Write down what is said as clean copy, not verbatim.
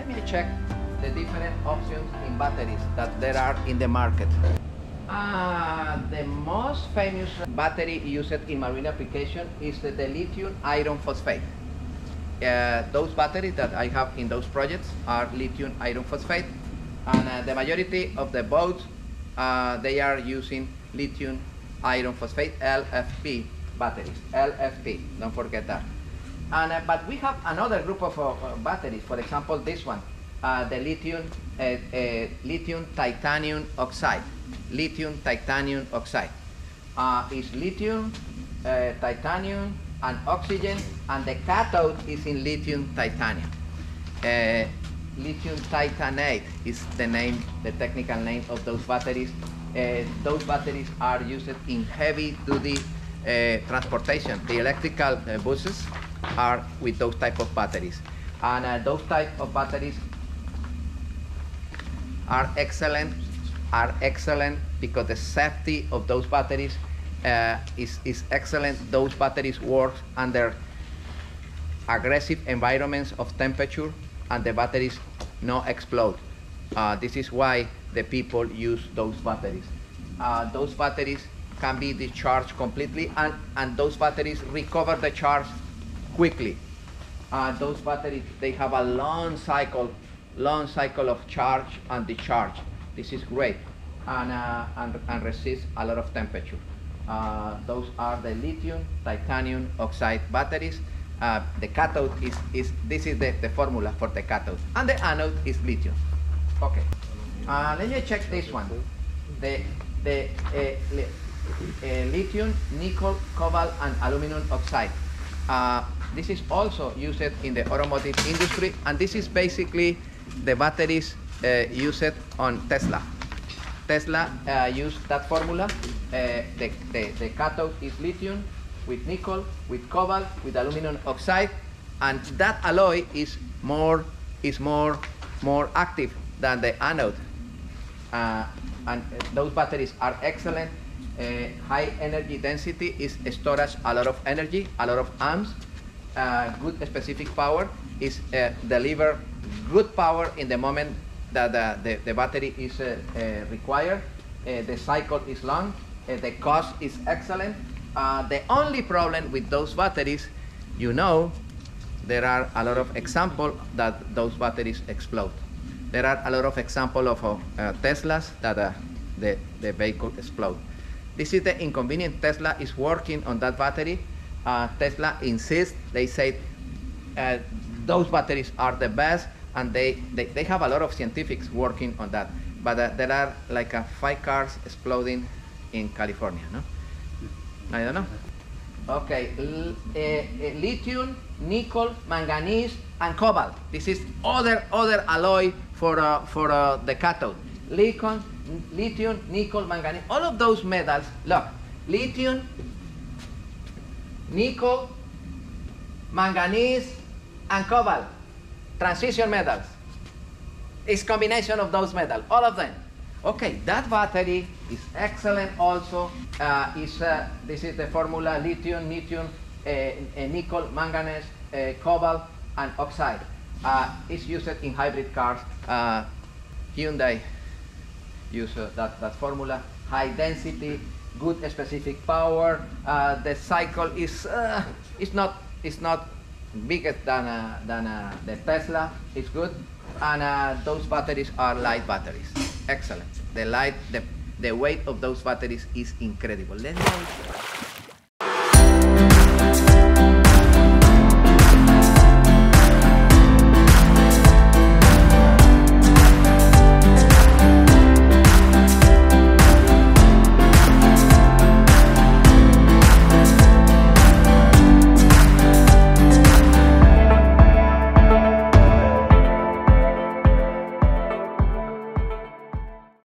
Let me check the different options in batteries that there are in the market. The most famous battery used in marine application is the lithium iron phosphate. Those batteries that I have in those projects are lithium iron phosphate, and the majority of the boats they are using lithium iron phosphate LFP batteries. LFP, don't forget that. And but we have another group of batteries. For example, this one, the lithium titanium oxide. Lithium titanium oxide is lithium, titanium, and oxygen, and the cathode is in lithium titanium. Lithium titanate is the name, the technical name of those batteries. Those batteries are used in heavy-duty transportation. The electrical buses are with those type of batteries, and those type of batteries are excellent because the safety of those batteries is excellent. Those batteries work under aggressive environments of temperature, and the batteries not explode. This is why the people use those batteries. Those batteries can be discharged completely, and those batteries recover the charge quickly. Those batteries, they have a long cycle of charge and discharge. This is great, and resist a lot of temperature. Those are the lithium titanium oxide batteries. The cathode this is the formula for the cathode, and the anode is lithium. Okay, let me check this one. The lithium, nickel, cobalt, and aluminum oxide. This is also used in the automotive industry, and this is basically the batteries used on Tesla. Tesla used that formula. The cathode is lithium with nickel, with cobalt, with aluminum oxide, and that alloy is more active than the anode. And those batteries are excellent. High energy density is storage a lot of energy, a lot of amps. Good specific power is deliver good power in the moment that the battery is required. The cycle is long. The cost is excellent. The only problem with those batteries, there are a lot of examples that those batteries explode. There are a lot of examples of Teslas that the vehicle explode. This is the inconvenience. Tesla is working on that battery. Tesla insists, they say those batteries are the best, and they have a lot of scientists working on that. But there are like 5 cars exploding in California, no? I don't know. Okay, lithium, nickel, manganese, and cobalt. This is other alloy for the cathode. Lithium, nickel, manganese, all of those metals. Look, lithium, nickel, manganese, and cobalt, transition metals. It's combination of those metals, all of them. Okay, that battery is excellent also. This is the formula: lithium, nickel, manganese, cobalt, and oxide. It's used in hybrid cars. Hyundai use that formula. High density, good specific power. The cycle is not bigger than the Tesla. It's good, and those batteries are light batteries. Excellent. The weight of those batteries is incredible. Let me